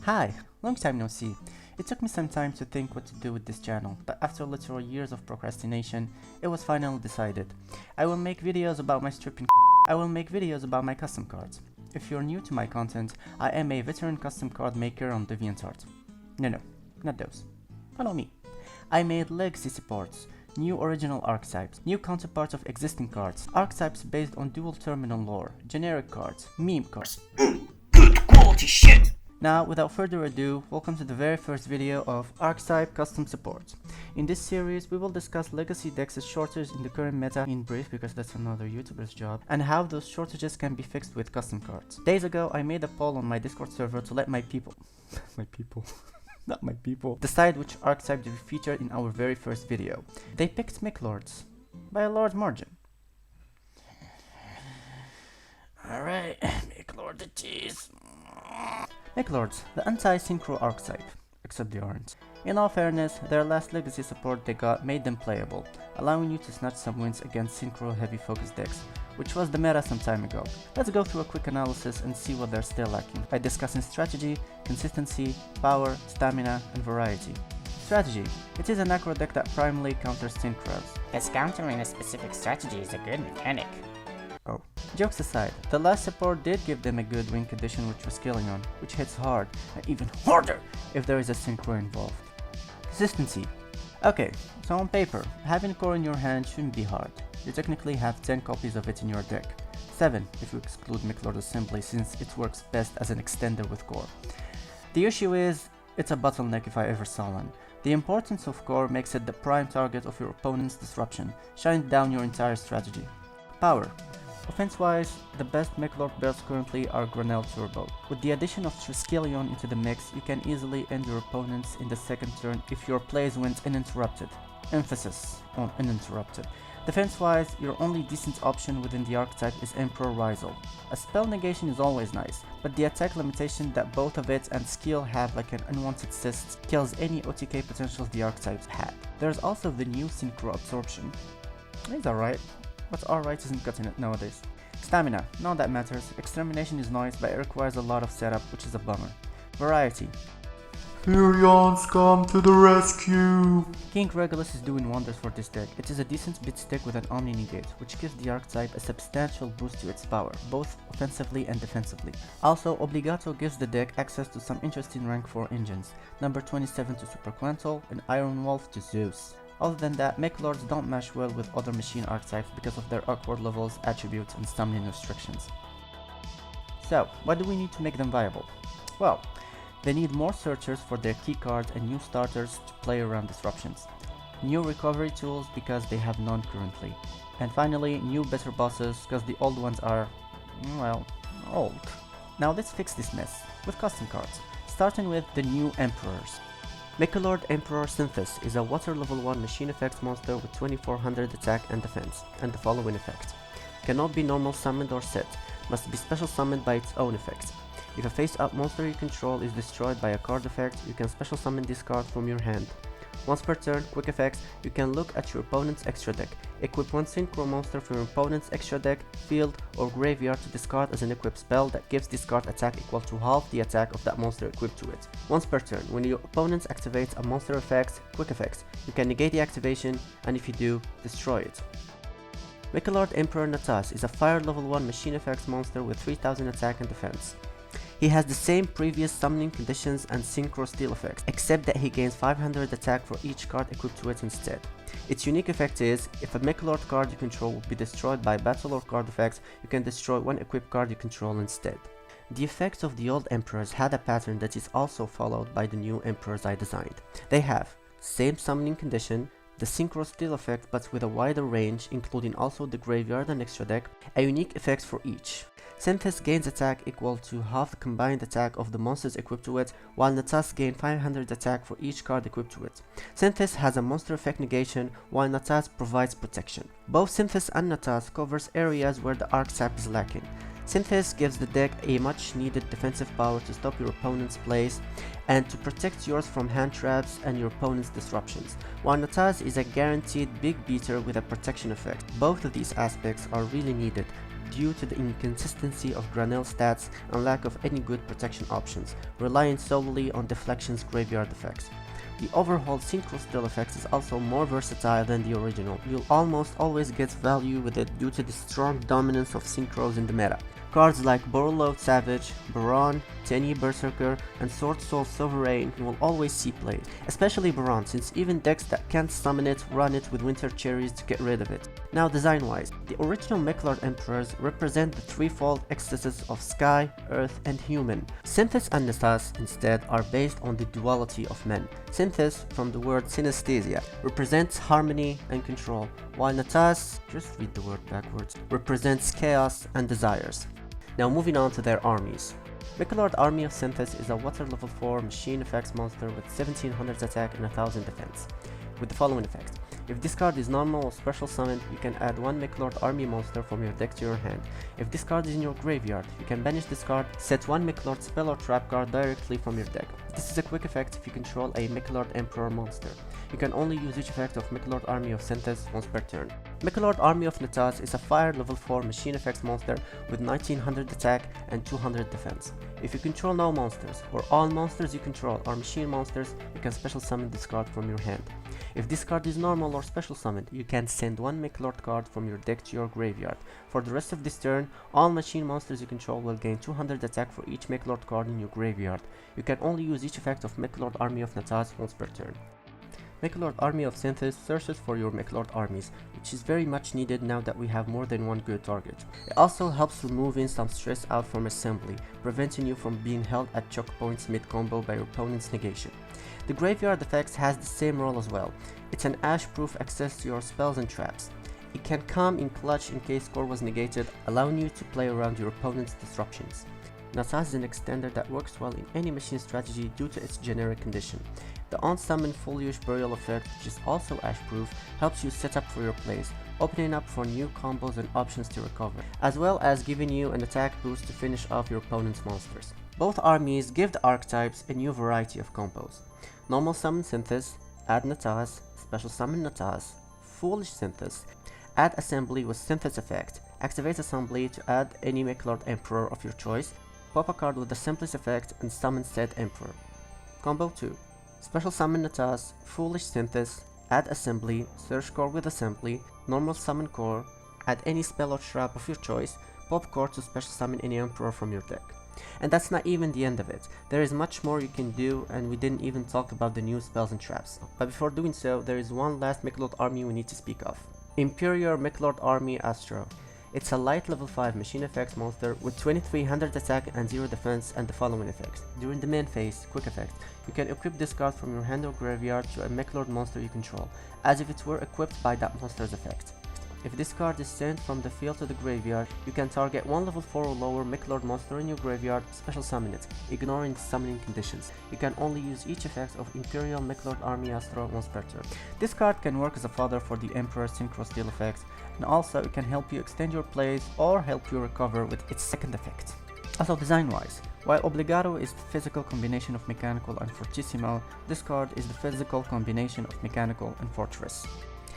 Hi, long time no see. It took me some time to think what to do with this channel, but after literal years of procrastination, it was finally decided. I will make videos about my stripping I will make videos about my custom cards. If you're new to my content, I am a veteran custom card maker on DeviantArt. No, not those. Follow me. I made legacy supports, new original archetypes, new counterparts of existing cards, archetypes based on dual terminal lore, generic cards, meme cards. Good quality shit! Now, without further ado, welcome to the very first video of Archetype Custom Support. In this series, we will discuss legacy decks' shortages in the current meta in brief, because that's another YouTuber's job, and how those shortages can be fixed with custom cards. Days ago, I made a poll on my Discord server to let my people decide which archetype to be featured in our very first video. They picked Meklords by a large margin. Alright, Meklord the cheese. Meklords, the anti-synchro archetype, except they aren't. In all fairness, their last legacy support they got made them playable, allowing you to snatch some wins against synchro heavy focus decks, which was the meta some time ago. Let's go through a quick analysis and see what they're still lacking, by discussing strategy, consistency, power, stamina, and variety. Strategy. It is an aggro deck that primarily counters synchros. As countering a specific strategy is a good mechanic. Oh. Jokes aside, the last support did give them a good win condition which was killing on, which hits hard, and even harder if there is a synchro involved. Consistency. Okay, so on paper, having core in your hand shouldn't be hard. You technically have 10 copies of it in your deck. 7 if you exclude Meklord Assembly, since it works best as an extender with core. The issue is, it's a bottleneck if I ever saw one. The importance of core makes it the prime target of your opponent's disruption, shining down your entire strategy. Power. Offense-wise, the best Meklord builds currently are Granel Turbo. With the addition of Triskelion into the mix, you can easily end your opponents in the second turn if your plays went uninterrupted. Emphasis on uninterrupted. Defense-wise, your only decent option within the archetype is Emperor Rizal. A spell negation is always nice, but the attack limitation that both of it and skill have, like an unwanted cyst, kills any OTK potentials the archetypes had. There's also the new Synchro Absorption. It's alright, but alright isn't cutting it nowadays. Stamina, none that matters. Extermination is nice, but it requires a lot of setup, which is a bummer. Variety. Furions come to the rescue! King Regulus is doing wonders for this deck. It is a decent bit stick with an Omni Negate, which gives the archetype a substantial boost to its power, both offensively and defensively. Also, Obligato gives the deck access to some interesting rank 4 engines, number 27 to Super Quantal and Iron Wolf to Zeus. Other than that, Meklords don't mesh well with other machine archetypes because of their awkward levels, attributes, and stamina restrictions. So, what do we need to make them viable? Well, they need more searchers for their key cards and new starters to play around disruptions. New recovery tools because they have none currently. And finally, new better bosses because the old ones are, well, old. Now let's fix this mess with custom cards, starting with the new Emperors. Meklord Emperor Synthis is a water level 1 machine effects monster with 2400 attack and defense, and the following effects. Cannot be normal summoned or set, must be special summoned by its own effects. If a face-up monster you control is destroyed by a card effect, you can special summon this card from your hand. Once per turn, quick effects, you can look at your opponent's extra deck. Equip one synchro monster from your opponent's extra deck, field, or graveyard to discard as an equipped spell that gives this card attack equal to half the attack of that monster equipped to it. Once per turn, when your opponent activates a monster effect, quick effects, you can negate the activation, and if you do, destroy it. Meklord Emperor Natas is a fire level 1 machine effects monster with 3000 attack and defense. He has the same previous summoning conditions and synchro steal effects, except that he gains 500 attack for each card equipped to it instead. Its unique effect is, if a Meklord card you control will be destroyed by battle or card effects, you can destroy one equipped card you control instead. The effects of the old Emperors had a pattern that is also followed by the new Emperors I designed. They have same summoning condition, the synchro steal effect but with a wider range, including also the graveyard and extra deck, a unique effect for each. Synthis gains attack equal to half the combined attack of the monsters equipped to it, while Natas gains 500 attack for each card equipped to it. Synthis has a monster effect negation, while Natas provides protection. Both Synthis and Natas covers areas where the archetype is lacking. Synthis gives the deck a much needed defensive power to stop your opponent's plays and to protect yours from hand traps and your opponent's disruptions, while Natas is a guaranteed big beater with a protection effect. Both of these aspects are really needed, due to the inconsistency of Granel stats and lack of any good protection options, relying solely on Deflection's graveyard effects. The overhauled Synchro skill effects is also more versatile than the original. You'll almost always get value with it due to the strong dominance of Synchros in the meta. Cards like Borreload Savage, Baron, Tenyi Berserker, and Sword Soul Sovereign will always see play, especially Baron, since even decks that can't summon it run it with Winter Cherries to get rid of it. Now design-wise, the original Meklord Emperors represent the threefold excesses of Sky, Earth, and Human. Synthis and Natas instead are based on the duality of men. Synthis, from the word synesthesia, represents harmony and control, while Natas, just read the word backwards, represents chaos and desires. Now moving on to their armies. Meklord Army of Synthis is a water level 4 machine effects monster with 1700 attack and 1000 defense, with the following effects. If this card is normal or special summoned, you can add one Meklord Army monster from your deck to your hand. If this card is in your graveyard, you can banish this card, set one Meklord spell or trap card directly from your deck. This is a quick effect if you control a Meklord Emperor monster. You can only use each effect of Meklord Army of Synthis once per turn. Meklord Army of Natas is a fire level 4 machine effects monster with 1900 attack and 200 defense. If you control no monsters, or all monsters you control are machine monsters, you can special summon this card from your hand. If this card is normal or special summoned, you can send one Meklord card from your deck to your graveyard. For the rest of this turn, all machine monsters you control will gain 200 attack for each Meklord card in your graveyard. You can only use each effect of Meklord Army of Natas once per turn. Meklord Army of Synthis searches for your Meklord armies, which is very much needed now that we have more than one good target. It also helps removing some stress out from assembly, preventing you from being held at choke points mid-combo by your opponent's negation. The graveyard effects has the same role as well. It's an ash-proof access to your spells and traps. It can come in clutch in case score was negated, allowing you to play around your opponent's disruptions. Natas is an extender that works well in any machine strategy due to its generic condition. The on-summon Foliage Burial effect, which is also ash-proof, helps you set up for your plays, opening up for new combos and options to recover, as well as giving you an attack boost to finish off your opponent's monsters. Both armies give the archetypes a new variety of combos. Normal summon Synthis, add Natas, special summon Natas, Foolish Synthis, add Assembly with Synthis effect, activate Assembly to add any Meklord Emperor of your choice, pop a card with the Simplest effect and summon said Emperor. Combo 2. Special summon Natas, Foolish Synthis, add Assembly, search core with Assembly, normal summon core, add any spell or trap of your choice, pop core to special summon any Emperor from your deck. And that's not even the end of it. There is much more you can do, and we didn't even talk about the new spells and traps. But before doing so, there is one last Meklord army we need to speak of. Imperial Meklord Army Astro. It's a light level 5 machine effects monster with 2300 attack and 0 defense and the following effects. During the main phase, quick effect, you can equip this card from your hand or graveyard to a Meklord monster you control, as if it were equipped by that monster's effect. If this card is sent from the field to the graveyard, you can target one level 4 or lower Meklord monster in your graveyard, special summon it, ignoring the summoning conditions. You can only use each effect of Imperial Meklord Army Astro once per turn. This card can work as a fodder for the Emperor's Synchro Steel effects, and also it can help you extend your plays or help you recover with its second effect. Also design-wise, while Obligado is the physical combination of Mechanical and Fortissimo, this card is the physical combination of Mechanical and Fortress.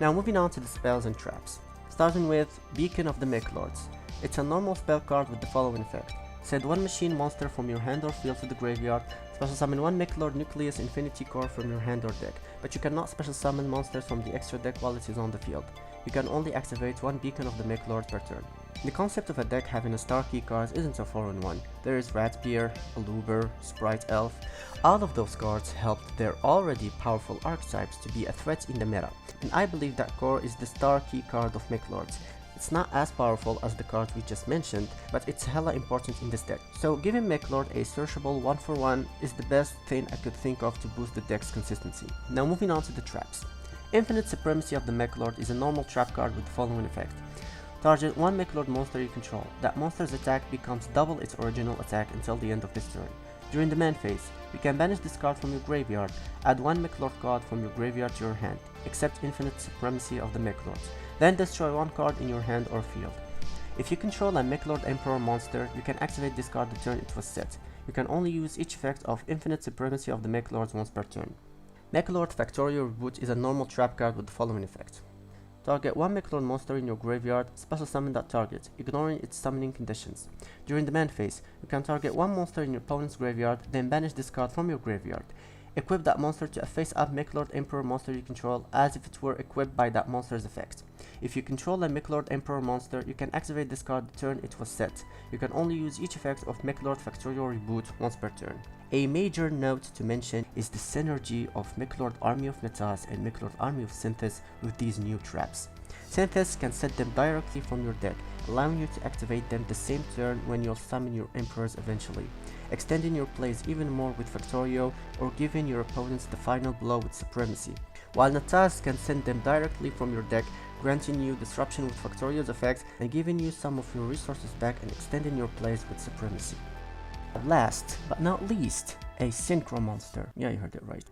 Now moving on to the spells and traps. Starting with Beacon of the Meklords. It's a normal spell card with the following effect. Send one machine monster from your hand or field to the graveyard, special summon one Meklord Nucleus Infinity Core from your hand or deck, but you cannot special summon monsters from the extra deck while it is on the field. You can only activate one Beacon of the Meklord per turn. The concept of a deck having a star key cards isn't a 4-in-1. There is Ratbeer, Aluber, Sprite Elf. All of those cards helped their already powerful archetypes to be a threat in the meta, and I believe that core is the star key card of Meklords. It's not as powerful as the cards we just mentioned, but it's hella important in this deck. So giving Meklord a searchable 1-for-1 is the best thing I could think of to boost the deck's consistency. Now moving on to the traps. Infinite Supremacy of the Meklord is a normal trap card with the following effect. Target one Meklord monster you control. That monster's attack becomes double its original attack until the end of this turn. During the main phase, you can banish this card from your graveyard, add one Meklord card from your graveyard to your hand, except Infinite Supremacy of the Meklords, then destroy one card in your hand or field. If you control a Meklord Emperor monster, you can activate this card the turn it was set. You can only use each effect of Infinite Supremacy of the Meklords once per turn. Meklord Factorio Reboot is a normal trap card with the following effect. Target one Meklord monster in your graveyard, special summon that target, ignoring its summoning conditions. During the ban phase, you can target one monster in your opponent's graveyard, then banish this card from your graveyard. Equip that monster to a face-up Meklord Emperor monster you control as if it were equipped by that monster's effect. If you control a Meklord Emperor monster, you can activate this card the turn it was set. You can only use each effect of Meklord Factorial Reboot once per turn. A major note to mention is the synergy of Meklord Army of Natas and Meklord Army of Synthis with these new traps. Synthis can set them directly from your deck, allowing you to activate them the same turn when you'll summon your Emperors eventually, extending your plays even more with Factorio or giving your opponents the final blow with Supremacy, while Natas can send them directly from your deck, granting you disruption with Factorio's effects and giving you some of your resources back and extending your plays with Supremacy. Last but not least, a synchro monster. Yeah, you heard it right.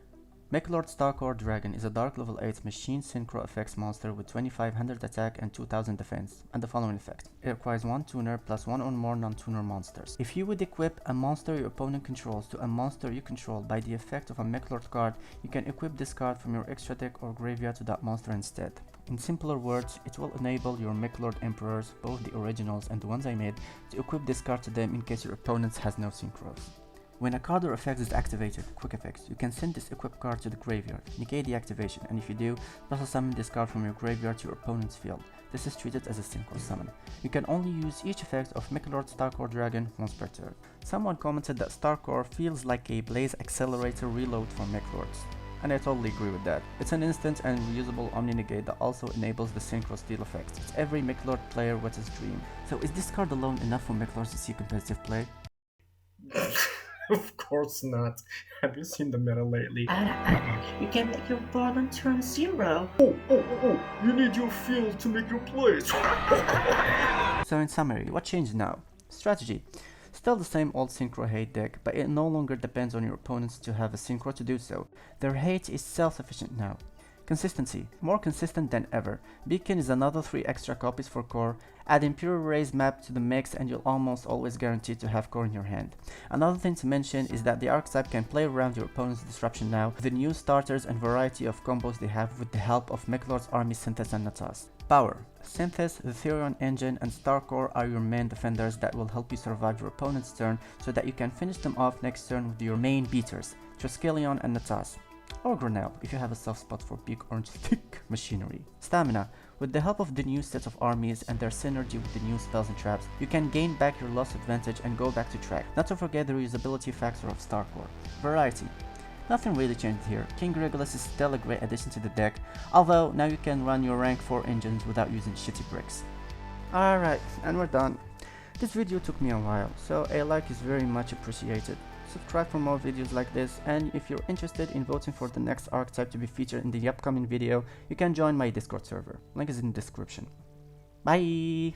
Meklord Starcore Dragon is a dark level 8 machine synchro effects monster with 2500 attack and 2000 defense, and the following effect. It requires 1 tuner plus 1 or more non-tuner monsters. If you would equip a monster your opponent controls to a monster you control by the effect of a Meklord card, you can equip this card from your extra deck or graveyard to that monster instead. In simpler words, it will enable your Meklord Emperors, both the originals and the ones I made, to equip this card to them in case your opponent has no synchros. When a card or effect is activated, quick effects, you can send this equipped card to the graveyard, negate the activation, and if you do, special summon this card from your graveyard to your opponent's field. This is treated as a synchro summon. You can only use each effect of Meklord Starcore Dragon once per turn. Someone commented that Starcore feels like a Blaze Accelerator reload for Meklords, and I totally agree with that. It's an instant and reusable Omni-Negate that also enables the Synchro Steal effect. It's every Meklord player what's his dream. So is this card alone enough for Meklords to see competitive play? Of course not. Have you seen the meta lately? You can make your board on turn 0. You need your field to make your plays. So in summary, what changed now? Strategy. Still the same old synchro hate deck, but it no longer depends on your opponents to have a synchro to do so. Their hate is self-sufficient now. Consistency. More consistent than ever. Beacon is another 3 extra copies for core. Add Imperial Raise map to the mix and you'll almost always guarantee to have core in your hand. Another thing to mention is that the Archetype can play around your opponent's disruption now with the new starters and variety of combos they have with the help of Meklord's Army Synthis and Natas. Power. Synthis, the Therion Engine, and Starcore are your main defenders that will help you survive your opponent's turn so that you can finish them off next turn with your main beaters, Triskelion and Natas. Or Grinnell, if you have a soft spot for big orange thick machinery. Stamina. With the help of the new set of armies and their synergy with the new spells and traps, you can gain back your lost advantage and go back to track. Not to forget the reusability factor of Starcore. Variety. Nothing really changed here. King Regulus is still a great addition to the deck, although now you can run your rank 4 engines without using shitty bricks. Alright, and we're done. This video took me a while, so a like is very much appreciated. Subscribe for more videos like this, and if you're interested in voting for the next archetype to be featured in the upcoming video, you can join my Discord server. Link is in the description. Bye!